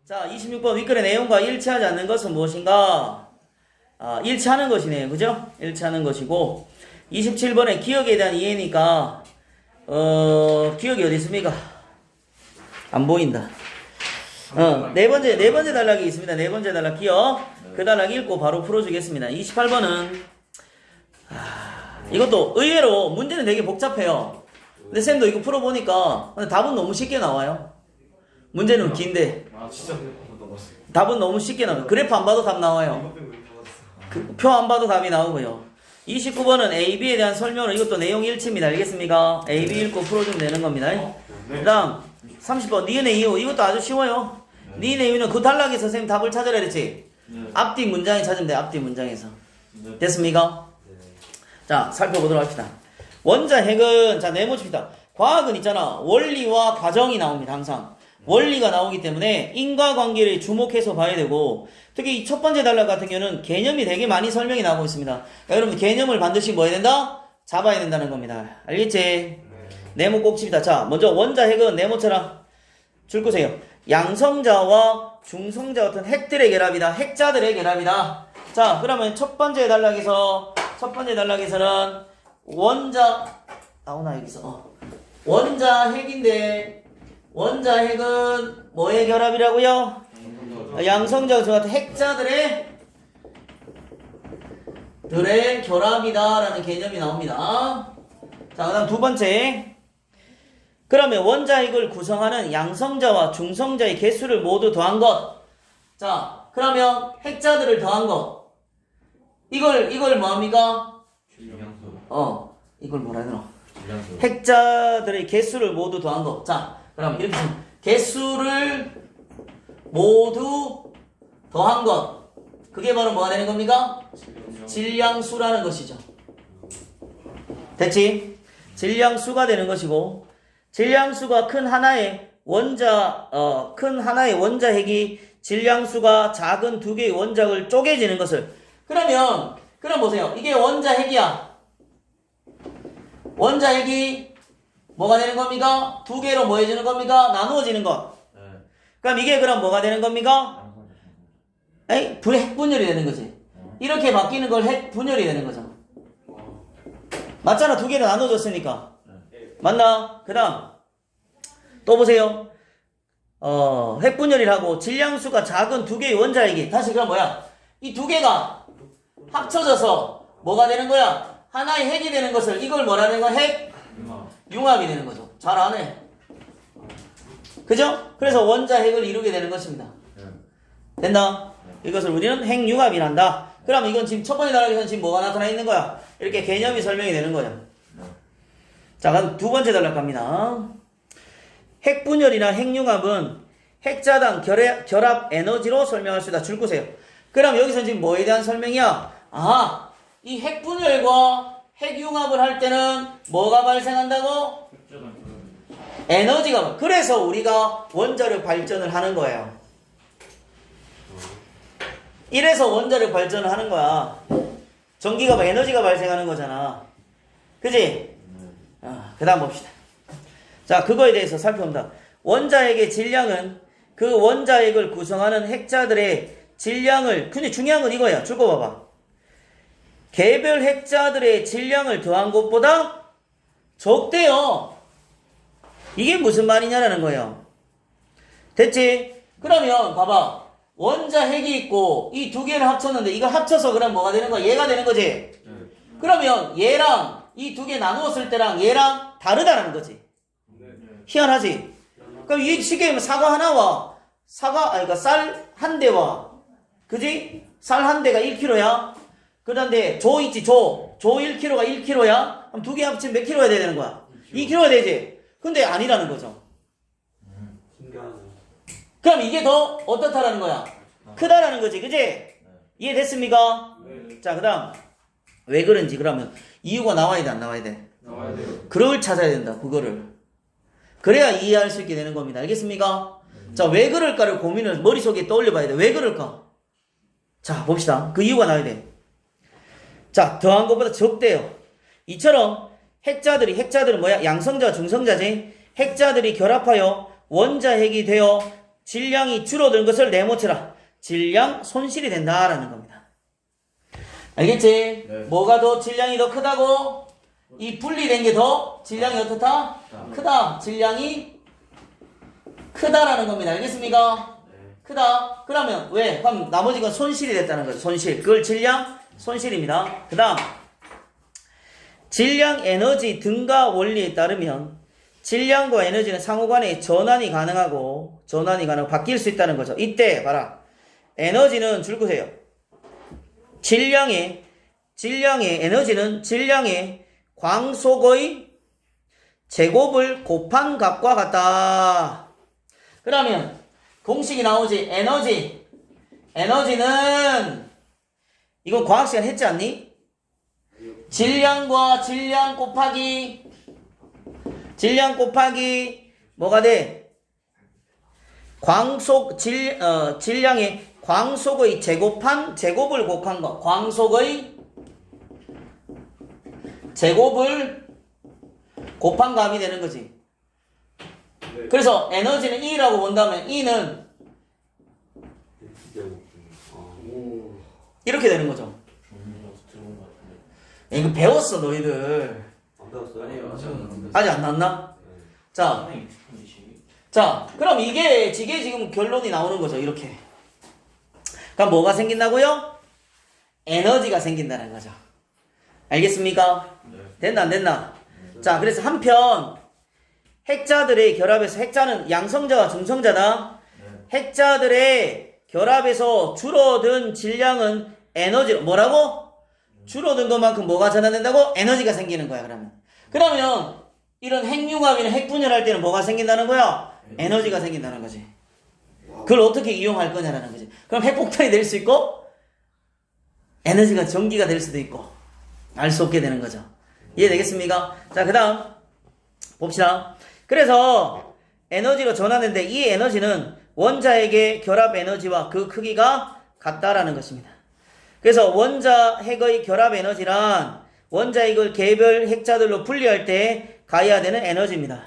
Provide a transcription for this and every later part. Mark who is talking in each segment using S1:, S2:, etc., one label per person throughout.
S1: 자, 26번 윗글의 내용과 일치하지 않는 것은 무엇인가? 일치하는 것이네요. 그죠? 일치하는 것이고 27번에 기억에 대한 이해니까 기억이 어디 있습니까? 안 보인다. 네 번째 단락이 있습니다. 네 번째 단락 기억. 그 단락 읽고 바로 풀어주겠습니다. 28번은 이것도 의외로 문제는 되게 복잡해요. 근데 쌤도 이거 풀어보니까 근데 답은 너무 쉽게 나와요. 문제는 긴데
S2: 진짜
S1: 답은 너무 쉽게 나와요. 그래프 안 봐도 답 나와요. 표 안 봐도 답이 나오고요. 29번은 A, B에 대한 설명으로 이것도 내용 일치입니다. 알겠습니까? A, B 읽고 풀어주면 되는 겁니다. 그 다음 30번 니은의 이유. 이것도 아주 쉬워요. 니은의 이유는 그 단락에서 선생님 답을 찾으라 그랬지. 앞뒤 문장에 찾으면 돼. 앞뒤 문장에서. 됐습니까? 자, 살펴보도록 합시다. 원자 핵은, 자, 네모칩시다. 과학은 있잖아. 원리와 과정이 나옵니다. 항상. 원리가 나오기 때문에 인과관계를 주목해서 봐야 되고, 특히 이 첫 번째 단락 같은 경우는 개념이 되게 많이 설명이 나오고 있습니다. 여러분, 개념을 반드시 뭐 해야 된다? 잡아야 된다는 겁니다. 알겠지? 네모 꼭 칩시다. 자, 먼저 원자 핵은 네모처럼 줄 거세요. 양성자와 중성자 같은 핵들의 결합이다. 핵자들의 결합이다. 자, 그러면 첫 번째 단락에서는 원자 나오나 여기서 원자 핵인데 원자 핵은 뭐의 결합이라고요? 양성자와 중성 같은 핵자들의 결합이다라는 개념이 나옵니다. 자, 그다음 두 번째. 그러면 원자 핵을 구성하는 양성자와 중성자의 개수를 모두 더한 것. 자, 그러면 핵자들을 더한 것. 이걸 뭐합니까? 이걸 뭐라 해야 되나? 핵자들의 개수를 모두 더한 것. 자, 그럼 이렇게 개수를 모두 더한 것. 그게 바로 뭐가 되는 겁니까? 질량수라는 것이죠. 됐지? 질량수가 되는 것이고, 질량수가 큰 하나의 원자 핵이 질량수가 작은 두 개의 원자를 쪼개지는 것을. 그럼 보세요. 이게 원자 핵이야. 원자 핵이 뭐가 되는 겁니까? 두 개로 뭐 해지는 겁니까? 나누어지는 것. 그럼 이게 그럼 뭐가 되는 겁니까? 핵분열이 되는 거지. 이렇게 바뀌는 걸 핵분열이 되는 거죠. 맞잖아. 두 개로 나눠졌으니까. 맞나? 그 다음 또 보세요. 핵분열이라고 질량수가 작은 두 개의 원자핵이 다시 그럼 뭐야? 이 두 개가 합쳐져서 뭐가 되는 거야? 하나의 핵이 되는 것을 이걸 뭐라는 거야? 핵융합이 되는 거죠. 잘 안 해. 그죠? 그래서 원자 핵을 이루게 되는 것입니다. 됐나? 이것을 우리는 핵융합이란다. 그럼 이건 지금 첫 번째 단락에서는 지금 뭐가 나타나 있는 거야? 이렇게 개념이 설명이 되는 거예요. 자, 그럼 두 번째 단락 갑니다. 핵분열이나 핵융합은 핵자당 결합 에너지로 설명할 수 있다. 줄 거세요. 그럼 여기서 지금 뭐에 대한 설명이야? 이 핵분열과 핵융합을 할 때는 뭐가 발생한다고? 에너지가. 그래서 우리가 원자력 발전을 하는 거예요. 이래서 원자력 발전을 하는 거야. 전기가 에너지가 발생하는 거잖아. 그지? 그 다음 봅시다. 자, 그거에 대해서 살펴봅니다. 원자핵의 질량은 그 원자핵을 구성하는 핵자들의 질량을, 근데 중요한 건 이거야. 줄 거 봐봐. 개별 핵자들의 질량을 더한 것보다 적대요. 이게 무슨 말이냐라는 거예요. 됐지? 그러면 봐봐. 원자핵이 있고 이 두 개를 합쳤는데 이거 합쳐서 그럼 뭐가 되는 거야? 얘가 되는 거지? 그러면 얘랑 이 두 개 나누었을 때랑 얘랑 다르다는 거지. 희한하지? 그럼 이 쉽게 얘기하면 사과 하나와 그러니까 쌀 한 대와, 그지? 쌀 한 대가 1kg야. 그런데 조 있지, 조 1kg가 1kg야. 그럼 두 개 합치면 몇 kg가 돼야 되는 거야? 2kg가 되지. 근데 아니라는 거죠. 그럼 이게 더 어떻다라는 거야? 크다라는 거지, 그지? 이해됐습니까? 자, 그 다음 왜 그런지 그러면 이유가 나와야 돼, 안 나와야 돼?
S2: 나와야 돼요.
S1: 그걸 찾아야 된다. 그거를. 그래야 이해할 수 있게 되는 겁니다. 알겠습니까? 자, 왜 그럴까를 고민을 머릿속에 떠올려 봐야 돼. 왜 그럴까? 자, 봅시다. 그 이유가 나와야 돼. 자, 더한 것보다 적대요. 이처럼 핵자들은 뭐야? 양성자, 중성자지? 핵자들이 결합하여 원자핵이 되어 질량이 줄어든 것을 네모쳐라. 질량 손실이 된다라는 겁니다. 알겠지?
S2: 네.
S1: 뭐가 더 질량이 더 크다고? 이 분리된 게 더 질량이 어떻다? 크다. 질량이 크다라는 겁니다. 알겠습니까? 크다. 그러면 왜? 그럼 나머지 건 손실이 됐다는 거죠. 손실. 그걸 질량 손실입니다. 그 다음 질량 에너지 등가 원리에 따르면 질량과 에너지는 상호간에 전환이 가능하고 바뀔 수 있다는 거죠. 이때 봐라. 에너지는 줄거세요. 질량의 에너지는 질량의 광속의 제곱을 곱한 값과 같다. 그러면 공식이 나오지. 에너지는 이건 과학시간 했지 않니? 질량과 질량 곱하기 뭐가 돼? 질량의 광속의 제곱을 곱한 거. 광속의 제곱을 곱한 값이 되는 거지.
S2: 네.
S1: 그래서 에너지는 E라고 본다면 E는 이렇게 되는 거죠. 이거 배웠어 너희들.
S2: 안 배웠어요?
S3: 아니요.
S1: 아직 안 나왔나? 자, 그럼 이게 지금 결론이 나오는 거죠. 이렇게. 그럼 뭐가 생긴다고요? 에너지가 생긴다는 거죠. 알겠습니까? 됐나 안 됐나? 자, 그래서 한편 핵자들의 결합에서 핵자는 양성자와 중성자다. 핵자들의 결합에서 줄어든 질량은 에너지로 뭐라고? 줄어든 것만큼 뭐가 전환된다고? 에너지가 생기는 거야. 그러면 이런 핵융합이나 핵분열할 때는 뭐가 생긴다는 거야? 에너지가 생긴다는 거지. 그걸 어떻게 이용할 거냐라는 거지. 그럼 핵폭탄이 될 수 있고 에너지가 전기가 될 수도 있고 알 수 없게 되는 거죠. 이해되겠습니까? 자, 그 다음 봅시다. 그래서 에너지로 전환되는데 이 에너지는 원자핵의 결합 에너지와 그 크기가 같다라는 것입니다. 그래서 원자핵의 결합 에너지란 원자핵을 개별 핵자들로 분리할 때 가해야 되는 에너지입니다.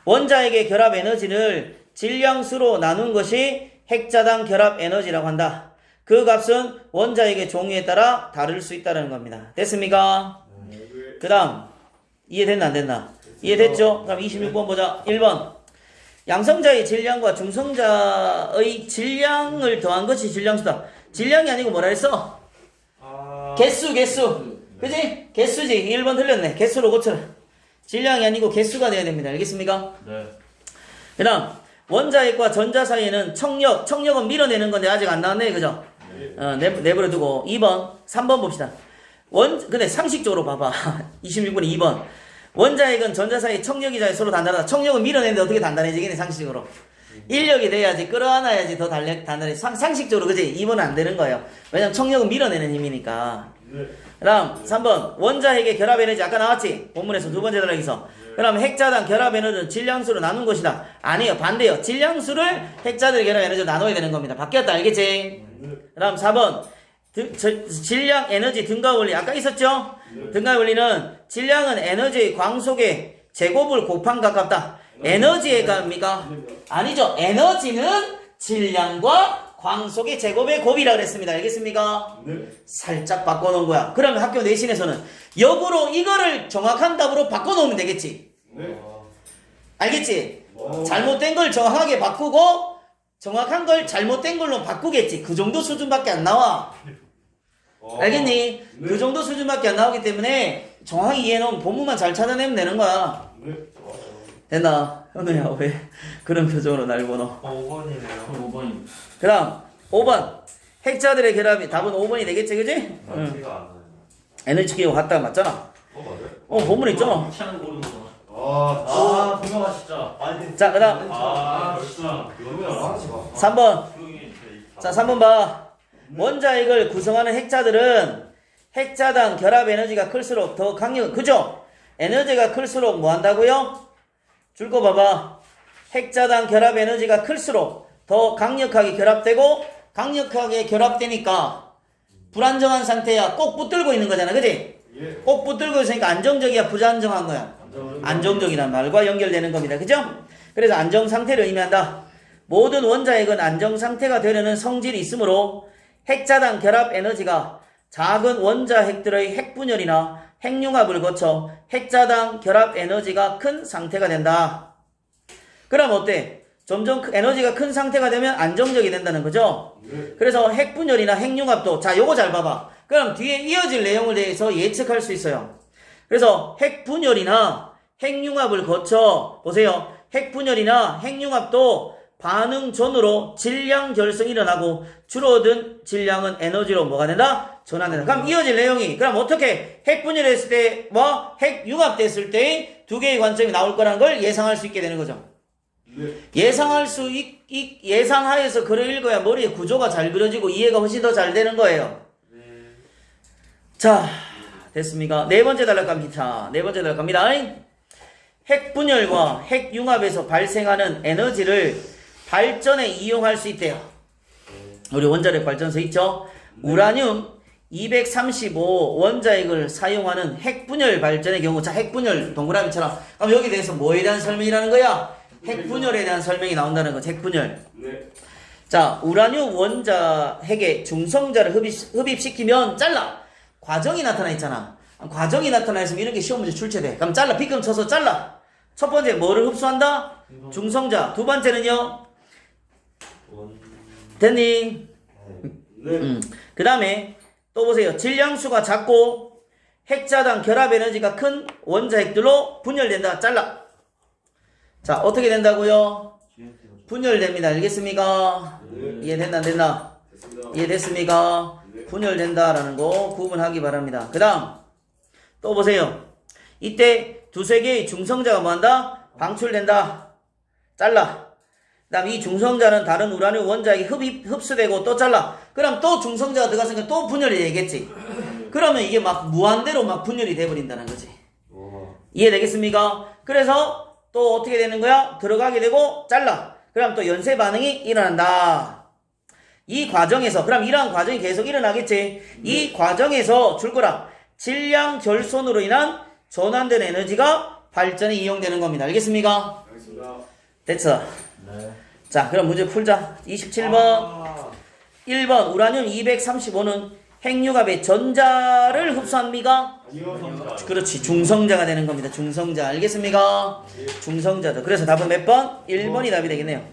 S1: 원자핵의 결합 에너지를 질량수로 나눈 것이 핵자당 결합 에너지라고 한다. 그 값은 원자핵의 종류에 따라 다를 수 있다는 겁니다. 됐습니까? 그 다음 이해됐나 안 됐나? 이해됐죠? 그럼 26번 보자. 1번 양성자의 질량과 중성자의 질량을 더한 것이 질량수다. 질량이 아니고 뭐라 했어? 개수. 그지? 개수지. 1번 틀렸네. 개수로 고쳐라. 질량이 아니고 개수가 돼야 됩니다. 알겠습니까?
S3: 네.
S1: 그 다음 원자핵과 전자 사이에는 청력은 밀어내는 건데 아직 안 나왔네. 그죠? 내버려 두고 3번 봅시다. 근데 상식적으로 봐봐. 26번에 2번. 원자핵은 전자 사이 청력이자 서로 단단하다. 청력은 밀어내는데 어떻게 단단해지겠니? 상식적으로. 인력이 돼야지, 끌어안아야지 더 단단해. 상식적으로, 그지? 2번은 안 되는 거예요. 왜냐면 청력은 밀어내는 힘이니까. 그 다음 3번 원자핵의 결합 에너지 아까 나왔지? 본문에서 두 번째 단락에서. 그럼 핵자당 결합 에너지는 질량수로 나눈 것이다. 아니에요. 반대요. 질량수를 핵자들의 결합 에너지로 나눠야 되는 겁니다. 바뀌었다. 알겠지? 그 다음 4번 질량 에너지 등가 원리 아까 있었죠? 등가 원리는 질량은 에너지의 광속의 제곱을 곱한 가깝다. 에너지의 값입니까? 아니죠. 에너지는 질량과 광속의 제곱의 곱이라 그랬습니다. 알겠습니까?
S2: 네.
S1: 살짝 바꿔놓은 거야. 그러면 학교 내신에서는 역으로 이거를 정확한 답으로 바꿔놓으면 되겠지.
S2: 네.
S1: 알겠지? 잘못된 걸 정확하게 바꾸고 정확한 걸 잘못된 걸로 바꾸겠지. 그 정도 수준밖에 안 나와. 알겠니?
S2: 네.
S1: 그 정도 수준밖에 안 나오기 때문에 정확히 이해해놓으면 본문만 잘 찾아내면 되는 거야.
S2: 네.
S1: 됐나? 현우야 왜 그런 표정으로 날 보노?
S3: 5번이네요. 5번이.
S1: 그 다음 5번 핵자들의 결합이 답은 5번이 되겠지, 그지? 응.
S2: 티가 안 나요.
S1: 에너지 기호 같다 맞잖아.
S2: 맞아요?
S1: 본문에 있잖아.
S3: 취향 고르는구나.
S2: 아,
S3: 진짜.
S2: 아니.
S1: 자, 그 다음
S3: 벌써.
S2: 그러면 하지 마.
S1: 3번. 자, 3번 봐. 원자핵을 구성하는 핵자들은 핵자당 결합 에너지가 클수록 더 강력, 그죠? 에너지가 클수록 뭐 한다고요? 줄 거 봐봐. 핵자당 결합 에너지가 클수록 더 강력하게 결합되고, 강력하게 결합되니까 불안정한 상태야. 꼭 붙들고 있는 거잖아, 그지?
S2: 예.
S1: 꼭 붙들고 있으니까 안정적이야, 불안정한 거야? 안정적이란 말과 연결되는 겁니다. 그죠? 그래서 안정 상태를 의미한다. 모든 원자핵은 안정상태가 되려는 성질이 있으므로 핵자당 결합 에너지가 작은 원자핵들의 핵분열이나 핵융합을 거쳐 핵자당 결합 에너지가 큰 상태가 된다. 그럼 어때? 점점 에너지가 큰 상태가 되면 안정적이 된다는 거죠? 그래서 핵분열이나 핵융합도, 자, 요거 잘 봐봐. 그럼 뒤에 이어질 내용을 대해서 예측할 수 있어요. 그래서 핵분열이나 핵융합을 거쳐, 보세요. 핵분열이나 핵융합도 반응 전으로 질량 결성이 일어나고 줄어든 질량은 에너지로 뭐가 된다? 전환된다. 그럼 이어질 내용이, 그럼 어떻게 핵분열했을 때와 핵융합됐을 때의 두 개의 관점이 나올 거라는 걸 예상할 수 있게 되는 거죠. 예상하여서 글을 읽어야 머리에 구조가 잘 그려지고 이해가 훨씬 더 잘 되는 거예요. 자, 됐습니까? 네 번째 단락 갑니다. 네 번째 단락 갑니다. 핵분열과 핵융합에서 발생하는 에너지를 발전에 이용할 수 있대요. 우리 원자력 발전소 있죠? 우라늄 235 원자핵을 사용하는 핵분열 발전의 경우, 자, 핵분열 동그라미처럼. 그럼 여기에 대해서 뭐에 대한 설명이라는 거야? 핵분열에 대한 설명이 나온다는 거지. 핵분열. 자, 우라늄 원자핵의 중성자를 흡입시키면 잘라. 과정이 나타나 있잖아. 과정이 나타나 있으면 이런 게 시험 문제 출제돼. 그럼 잘라. 빗금 쳐서 잘라. 첫 번째 뭐를 흡수한다? 중성자. 두 번째는요? 됐니? 그 다음에 또 보세요. 질량수가 작고 핵자당 결합 에너지가 큰 원자핵들로 분열된다. 잘라. 자, 어떻게 된다고요? 분열됩니다. 알겠습니까? 이해됐나 안 됐나? 이해됐습니까? 분열된다라는 거 구분하기 바랍니다. 그 다음 또 보세요. 이때 두세 개의 중성자가 뭐한다? 방출된다. 잘라. 그 다음 이 중성자는 다른 우라늄 원자에게 흡수되고 또 잘라. 그럼 또 중성자가 들어갔으니까 또 분열이 되겠지. 그러면 이게 막 무한대로 막 분열이 돼버린다는 거지. 이해되겠습니까? 그래서 또 어떻게 되는 거야? 들어가게 되고 잘라. 그럼 또 연쇄 반응이 일어난다. 이 과정에서, 그럼 이러한 과정이 계속 일어나겠지. 이 과정에서 줄 거라. 질량 결손으로 인한 전환된 에너지가 발전에 이용되는 겁니다. 알겠습니까?
S2: 알겠습니다.
S1: 됐어.
S3: 네.
S1: 자, 그럼 문제 풀자. 27번. 1번 우라늄 235는 핵융합의 전자를 흡수합니까?
S2: 아니요.
S1: 그렇지. 중성자가 되는 겁니다. 중성자. 알겠습니까? 중성자죠. 그래서 답은 몇 번? 1번이 답이 되겠네요.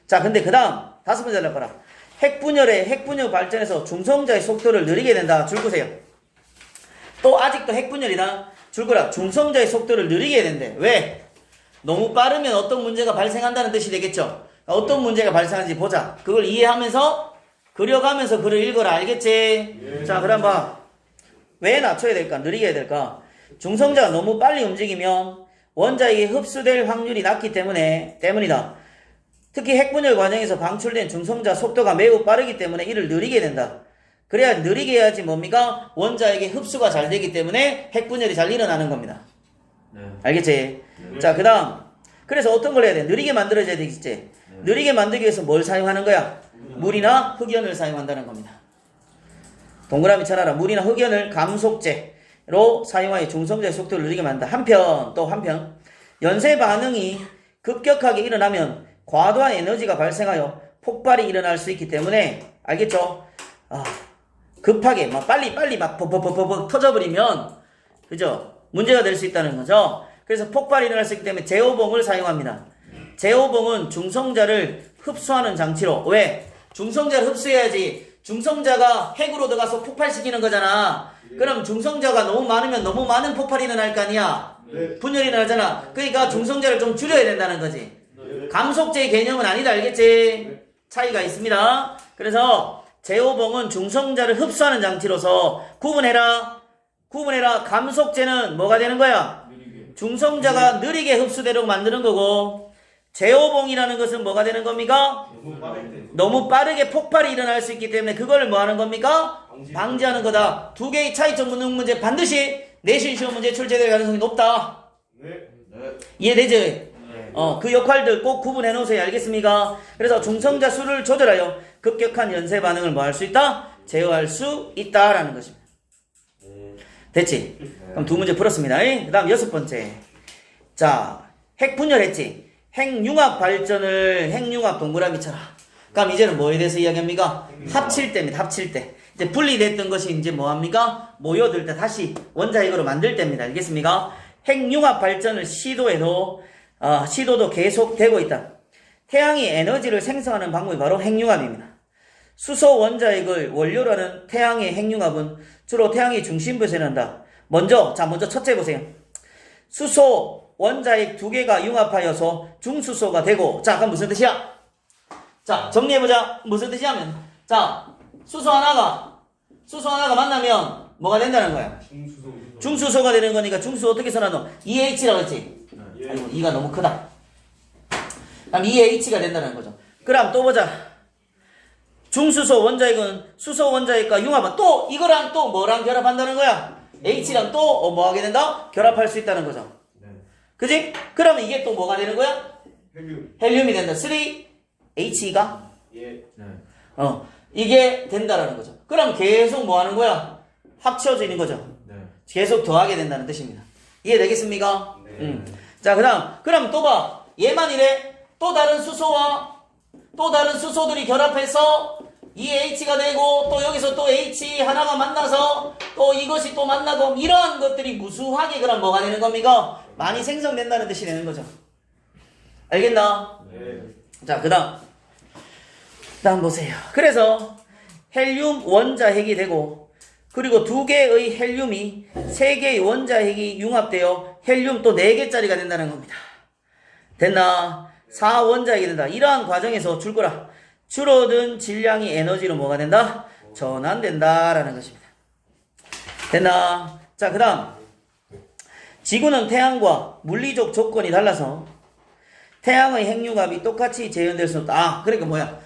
S1: 자, 근데 그 다음 다섯 번째 날 봐라. 핵분열 발전에서 중성자의 속도를 느리게 된다. 줄 거세요. 또 아직도 핵분열이다. 줄 거라. 중성자의 속도를 느리게 된대. 왜? 너무 빠르면 어떤 문제가 발생한다는 뜻이 되겠죠. 어떤 문제가 발생하는지 보자. 그걸 이해하면서 그려가면서 글을 읽어라. 알겠지? 자, 그럼 봐. 왜 낮춰야 될까? 느리게 해야 될까? 중성자가 너무 빨리 움직이면 원자에게 흡수될 확률이 낮기 때문이다. 특히 핵분열 과정에서 방출된 중성자 속도가 매우 빠르기 때문에 이를 느리게 된다. 그래야 느리게 해야지 뭡니까? 원자에게 흡수가 잘 되기 때문에 핵분열이 잘 일어나는 겁니다.
S3: 네.
S1: 알겠지? 자, 그 다음. 그래서 어떤 걸 해야 돼? 느리게 만들어져야 되겠지? 느리게 만들기 위해서 뭘 사용하는 거야? 물이나 흑연을 사용한다는 겁니다. 동그라미 쳐놔라. 물이나 흑연을 감속제로 사용하여 중성자의 속도를 느리게 만든다. 한편 연쇄 반응이 급격하게 일어나면 과도한 에너지가 발생하여 폭발이 일어날 수 있기 때문에, 알겠죠? 급하게 막 빨리 막 버벅 터져버리면, 그죠? 문제가 될 수 있다는 거죠. 그래서 폭발이 일어날 수 있기 때문에 제오봉을 사용합니다. 제오봉은 중성자를 흡수하는 장치로. 왜? 중성자를 흡수해야지 중성자가 핵으로 들어가서 폭발시키는 거잖아. 그럼 중성자가 너무 많으면 너무 많은 폭발이 일어날 거 아니야. 분열이 일어나잖아. 그러니까 중성자를 좀 줄여야 된다는 거지. 감속제의 개념은 아니다. 알겠지? 차이가 있습니다. 그래서 제오봉은 중성자를 흡수하는 장치로서 구분해라. 감속제는 뭐가 되는 거야? 중성자가 느리게 흡수되도록 만드는 거고, 제오봉이라는 것은 뭐가 되는 겁니까? 너무 빠르게 폭발이 일어날 수 있기 때문에 그걸 뭐 하는 겁니까? 방지하는 거다. 두 개의 차이점 묻는 문제 반드시 내신 시험 문제 출제될 가능성이 높다. 이해되지? 그 역할들 꼭 구분해 놓으세요. 알겠습니까? 그래서 중성자 수를 조절하여 급격한 연쇄 반응을 뭐 할 수 있다? 제어할 수 있다라는 것입니다. 됐지? 그럼 두 문제 풀었습니다. 그 다음 여섯 번째. 자, 핵분열했지? 핵융합 발전을 핵융합 동그라미 쳐라. 그럼 이제는 뭐에 대해서 이야기합니까? 합칠 때입니다. 합칠 때. 이제 분리됐던 것이 이제 뭐합니까? 모여들 때 다시 원자핵으로 만들 때입니다. 알겠습니까? 핵융합 발전을 시도도 계속되고 있다. 태양이 에너지를 생성하는 방법이 바로 핵융합입니다. 수소 원자핵을 원료로 하는 태양의 핵융합은 주로 태양의 중심부에서 일어난다. 먼저 첫째 보세요. 수소 원자핵 두 개가 융합하여서 중수소가 되고, 자, 그럼 무슨 뜻이야? 자, 정리해보자. 무슨 뜻이냐면, 자, 수소 하나가 만나면 뭐가 된다는 거야? 중수소가 되는 거니까 중수 어떻게 써놔? EH라고 했지? 아이고, E가 너무 크다. 그럼 EH가 된다는 거죠. 그럼 또 보자. 중수소 원자핵은 수소 원자핵과 융합은 또 이거랑 또 뭐랑 결합한다는 거야? H랑 또 뭐 하게 된다? 결합할 수 있다는 거죠. 그지? 그러면 이게 또 뭐가 되는 거야? 헬륨이 된다. 3H가?
S2: 예.
S1: 이게 된다라는 거죠. 그럼 계속 뭐 하는 거야? 합쳐지는 거죠. 계속 더하게 된다는 뜻입니다. 이해되겠습니까? 자, 그럼 또 봐. 얘만 이래. 또 다른 수소들이 결합해서 EH가 되고, 또 여기서 또 H 하나가 만나서 또 이것이 또 만나고, 이러한 것들이 무수하게 그럼 뭐가 되는 겁니까? 많이 생성된다는 뜻이 되는 거죠. 알겠나? 자, 그 다음 보세요. 그래서 헬륨 원자핵이 되고, 그리고 2개의 헬륨이 3개의 원자핵이 융합되어 헬륨 또 4개짜리가 된다는 겁니다. 됐나? 4원자핵이 된다. 이러한 과정에서 줄어든 질량이 에너지로 뭐가 된다? 전환된다라는 것입니다. 됐나? 자, 그 다음. 지구는 태양과 물리적 조건이 달라서 태양의 핵융합이 똑같이 재현될 수 없다. 그러니까 뭐야?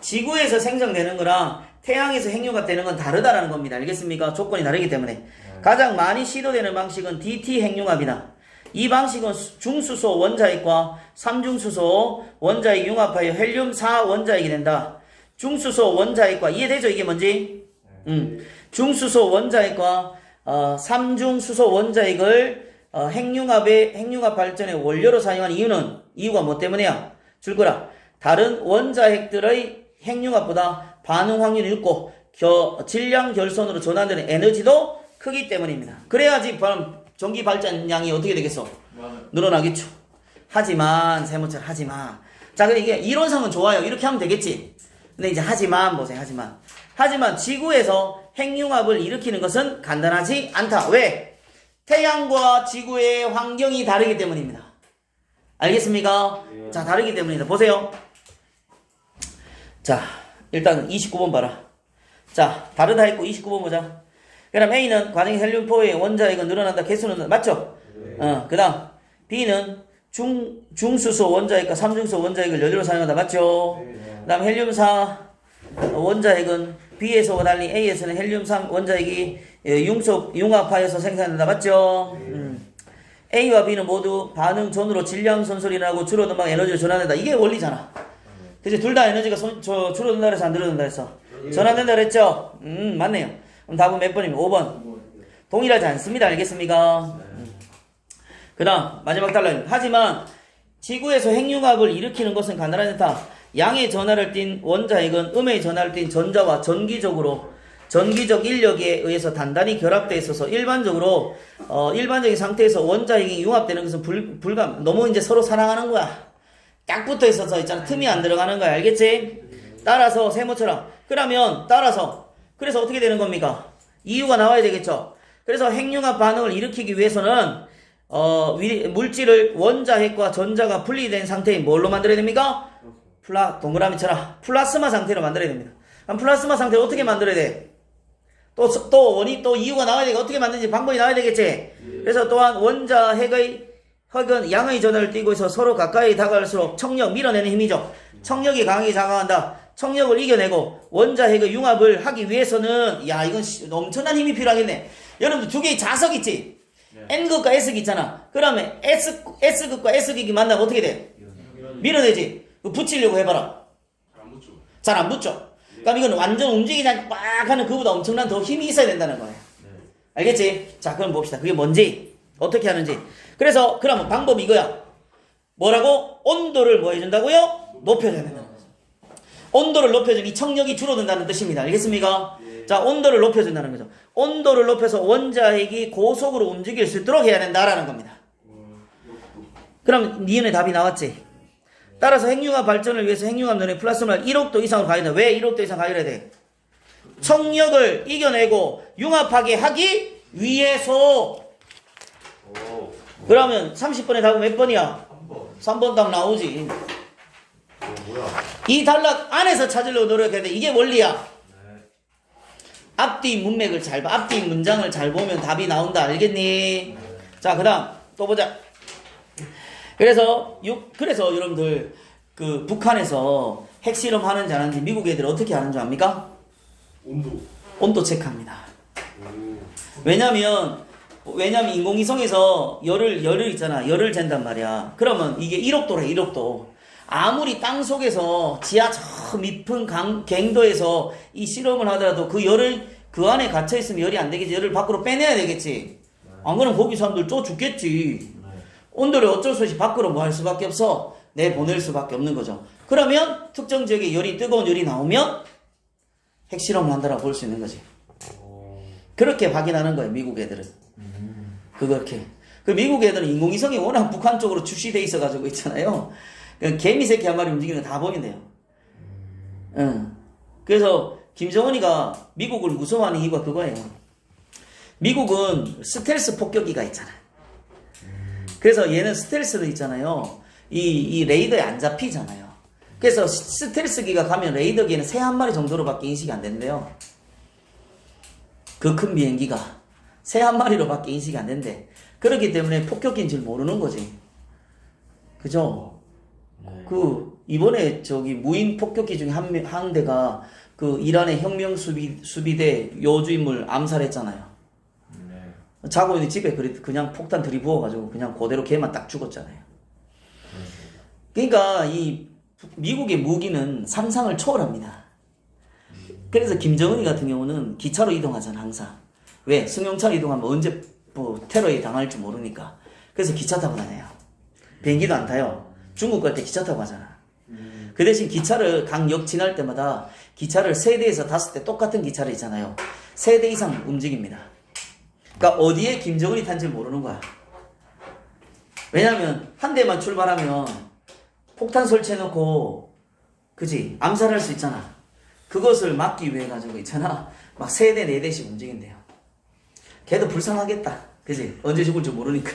S1: 지구에서 생성되는 거랑 태양에서 핵융합되는 건 다르다라는 겁니다. 알겠습니까? 조건이 다르기 때문에. 가장 많이 시도되는 방식은 DT 핵융합이다. 이 방식은 중수소 원자핵과 삼중수소 원자핵 융합하여 헬륨 4원자핵이 된다. 중수소 원자핵과 이해되죠? 이게 뭔지? 중수소 원자핵과 삼중수소 원자핵을 핵융합 발전의 원료로 사용한 이유가 뭐 때문이야? 줄거라. 다른 원자핵들의 핵융합보다 반응 확률이 높고 질량 결손으로 전환되는 에너지도 크기 때문입니다. 그래야지 전기 발전량이 어떻게 되겠어? 늘어나겠죠. 하지만 세모처럼 하지만. 자, 근데 이게 이론상은 좋아요. 이렇게 하면 되겠지. 근데 이제 하지만 보세요. 하지만 지구에서 핵융합을 일으키는 것은 간단하지 않다. 왜? 태양과 지구의 환경이 다르기 때문입니다. 알겠습니까? 자, 다르기 때문입니다. 보세요. 자, 일단 29번 봐라. 자, 다르다 했고 29번 보자. 그럼 A는 과정의 헬륨4의 원자핵은 늘어난다. 개수는 맞죠? 그 다음 B는 중수소 원자핵과 삼중수소 원자핵을 연료로 사용한다. 맞죠? 그 다음 헬륨4 원자핵은 B에서와 달리 A에서는 헬륨3 원자핵이 융합하여서 생산된다. 맞죠? A와 B는 모두 반응 전후로 질량 손실이 나고 줄어든 방 에너지를 전환된다. 이게 원리잖아. 그치? 둘 다 에너지가 줄어든다 그래서 안 늘어든다 했어. 전환된다 그랬죠? 맞네요. 그럼 답은 몇 번이면 5번. 동일하지 않습니다. 알겠습니까? 그 다음 마지막 단락. 하지만 지구에서 핵융합을 일으키는 것은 간단하지 않다. 양의 전하를 띤 원자핵은 음의 전하를 띤 전자와 전기적 인력에 의해서 단단히 결합되어 있어서 일반적인 상태에서 원자핵이 융합되는 것은 너무 이제 서로 사랑하는 거야. 딱 붙어 있어서 있잖아. 틈이 안 들어가는 거야. 알겠지? 따라서 세모처럼. 그래서 어떻게 되는 겁니까? 이유가 나와야 되겠죠? 그래서 핵융합 반응을 일으키기 위해서는 물질을 원자핵과 전자가 분리된 상태인 뭘로 만들어야 됩니까? 동그라미 쳐라. 플라스마 상태로 만들어야 됩니다. 그럼 플라스마 상태를 어떻게 만들어야 돼? 또 이유가 나와야 되겠지. 어떻게 만드는지 방법이 나와야 되겠지. 그래서 또한 원자핵은 양의 전하를 띠고 있어 서로 가까이 다가갈수록 청력, 밀어내는 힘이죠. 청력이 강하게 작용한다. 청력을 이겨내고 원자핵의 융합을 하기 위해서는 이건 엄청난 힘이 필요하겠네. 여러분들 두 개의 자석 있지? N극과 S극 있잖아. 그러면 S극과 S극이 만나면 어떻게 돼? 밀어내지. 붙이려고 해봐라. 잘 안 붙죠? 그럼 이건 완전 움직이지 않고 빡 하는 그보다 엄청난 더 힘이 있어야 된다는 거예요. 알겠지? 자, 그럼 봅시다. 그게 뭔지, 어떻게 하는지. 그래서, 그러면 방법이 이거야. 뭐라고? 온도를 뭐 해준다고요? 높여줘야 된다는 거죠. 온도를 높여주니 청력이 줄어든다는 뜻입니다. 알겠습니까?
S2: 예.
S1: 자, 온도를 높여준다는 거죠. 온도를 높여서 원자핵이 고속으로 움직일 수 있도록 해야 된다라는 겁니다. 그럼 니은의 답이 나왔지? 따라서 핵융합 발전을 위해서 핵융합 논의 플러스를 1억도 이상으로 가야 된다. 왜 1억도 이상 가야 돼? 청력을 이겨내고 융합하게 하기 위해서.
S2: 오.
S1: 그러면 30번의 답은 몇 번이야?
S2: 3번.
S1: 3번 딱 나오지.
S2: 뭐야?
S1: 이 단락 안에서 찾으려고 노력해야 돼. 이게 원리야.
S2: 네.
S1: 앞뒤 문맥을 잘 봐. 앞뒤 문장을 잘 보면 답이 나온다. 알겠니? 자, 그 다음 또 보자. 그래서 여러분들 그 북한에서 핵실험 하는지 안 하는지 미국 애들 어떻게 하는 줄 압니까? 온도 체크합니다. 왜냐면 인공위성에서 열을 있잖아. 열을 잰단 말이야. 그러면 이게 1억도래 1억도. 아무리 땅 속에서 지하 저 깊은 갱도에서 이 실험을 하더라도 그 열을 그 안에 갇혀 있으면 열이 안 되겠지. 열을 밖으로 빼내야 되겠지. 안 그러면 거기 사람들 쪄 죽겠지. 온도를 어쩔 수 없이 밖으로 뭐 할 수밖에 없어. 내보낼 수밖에 없는 거죠. 그러면 특정 지역에 열이 뜨거운 열이 나오면 핵실험을 한다라고 볼 수 있는 거지. 그렇게 확인하는 거예요. 미국 애들은. 그렇게. 그 미국 애들은 인공위성이 워낙 북한 쪽으로 출시돼 있어가지고 있잖아요. 개미 새끼 한 마리 움직이는 거 다 보인대요. 응. 그래서 김정은이가 미국을 무서워하는 이유가 그거예요. 미국은 스텔스 폭격기가 있잖아. 그래서 얘는 스텔스도 있잖아요. 이 레이더에 안 잡히잖아요. 그래서 스텔스기가 가면 레이더기에는 새 한 마리 정도로밖에 인식이 안 된대요. 그 큰 비행기가 새 한 마리로밖에 인식이 안 된대. 그렇기 때문에 폭격기인 줄 모르는 거지. 그죠? 이번에 무인 폭격기 중에 한 대가 그 이란의 혁명 수비대 요주인물 암살했잖아요. 자고 있는 집에 그냥 폭탄 들이부어가지고 그냥 그대로 걔만 딱 죽었잖아요. 그러니까 이 미국의 무기는 상상을 초월합니다. 그래서 김정은이 같은 경우는 기차로 이동하잖아 항상. 왜? 승용차로 이동하면 언제 테러에 당할지 모르니까. 그래서 기차 타고 다녀요. 비행기도 안 타요. 중국 갈 때 기차 타고 가잖아. 그 대신 기차를 강역 지날 때마다 기차를 3대에서 5대 똑같은 기차를 있잖아요. 3대 이상 움직입니다. 그러니까 어디에 김정은이 탄지 모르는 거야. 왜냐면 한 대만 출발하면 폭탄 설치해놓고 그지? 암살할 수 있잖아. 그것을 막기 위해 가지고 있잖아. 막 3대 4대씩 움직인대요. 걔도 불쌍하겠다. 그지? 언제 죽을지 모르니까.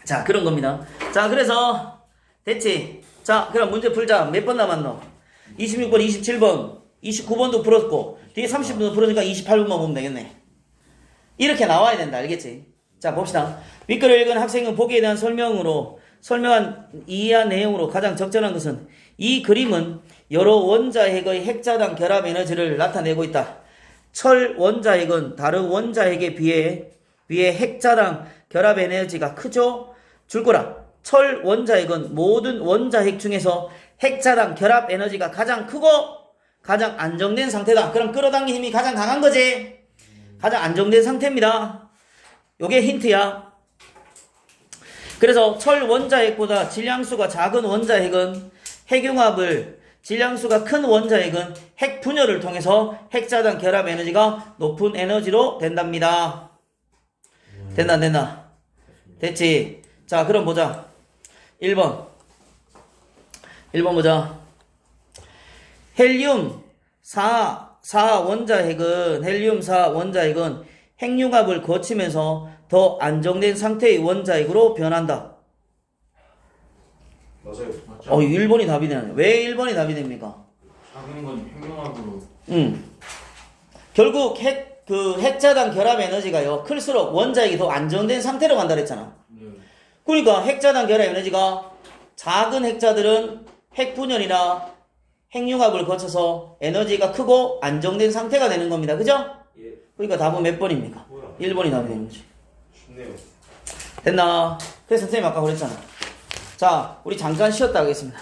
S1: 자, 그런 겁니다. 자, 그래서 됐지? 자, 그럼 문제 풀자. 몇 번 남았노? 26번, 27번, 29번도 풀었고 뒤에 30번도 풀으니까 28번만 보면 되겠네. 이렇게 나와야 된다. 알겠지? 자, 봅시다. 윗글을 읽은 학생은 보기에 대한 설명한 이해한 내용으로 가장 적절한 것은 이 그림은 여러 원자핵의 핵자당 결합 에너지를 나타내고 있다. 철 원자핵은 다른 원자핵에 비해 핵자당 결합 에너지가 크죠? 줄거라. 철 원자핵은 모든 원자핵 중에서 핵자당 결합 에너지가 가장 크고 가장 안정된 상태다. 그럼 끌어당긴 힘이 가장 강한 거지. 가장 안정된 상태입니다. 요게 힌트야. 그래서 철 원자핵보다 질량수가 작은 원자핵은 핵융합을, 질량수가 큰 원자핵은 핵 분열을 통해서 핵자당 결합 에너지가 높은 에너지로 된답니다. 된다 안 된다? 됐지? 자, 그럼 보자. 1번 보자. 헬륨 4 원자핵은 핵융합을 거치면서 더 안정된 상태의 원자핵으로 변한다.
S2: 맞아요.
S3: 맞죠?
S1: 1번이 답이 되나요? 왜 1번이 답이 됩니까?
S3: 작은 건 핵융합으로.
S1: 결국 핵자당 결합 에너지가요, 클수록 원자핵이 더 안정된 상태로 간다 그랬잖아.
S3: 네.
S1: 그러니까 핵자당 결합 에너지가 작은 핵자들은 핵분열이나 핵융합을 거쳐서 에너지가 크고 안정된 상태가 되는 겁니다. 그죠?
S2: 예.
S1: 그러니까 답은 몇 번입니까?
S2: 뭐야?
S1: 1번이 답이 되는 거지.
S2: 쉽네요.
S1: 됐나? 그래서 선생님 아까 그랬잖아. 자, 우리 잠깐 쉬었다 하겠습니다.